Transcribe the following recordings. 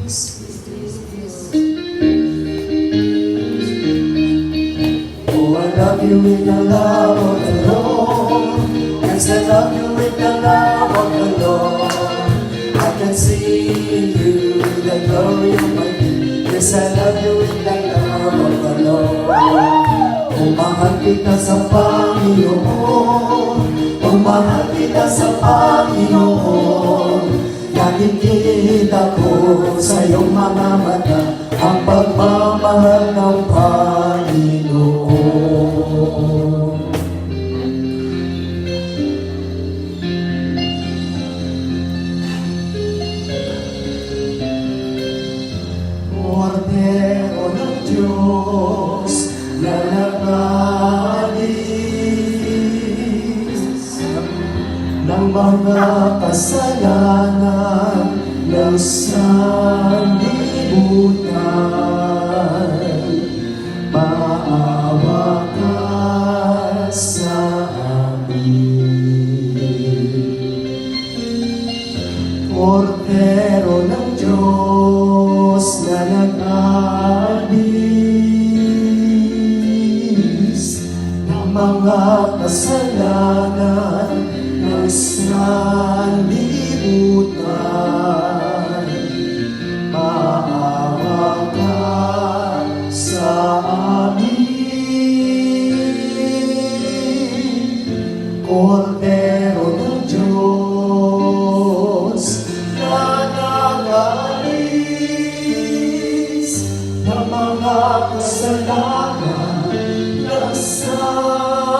Oh, I love you with the love of the Lord. Yes, I love you with the love of the Lord. I can see in you the glory of my King. Yes, I love you with the love of the Lord. Oh, mahal kita sa Panginoon. Oh, mahal kita sa Panginoon. Nakikita ko sa iyong mga mata ang pagmamahal ng Panginoon. Kordero ng Diyos na nag-alis ng mga kasalanan ng sanlibutan, maawa ka sa amin. Kordero ng Diyos na nag-alis ng mga kasalanan ng sanlibutan, maawa ka sa amin. Kordero ng Diyos na nag-alis ng mga kasalanan ng sanlibutan,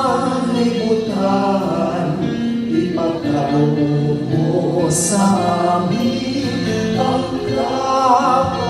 ipagkaloob mo sa amin ang kapayapaan.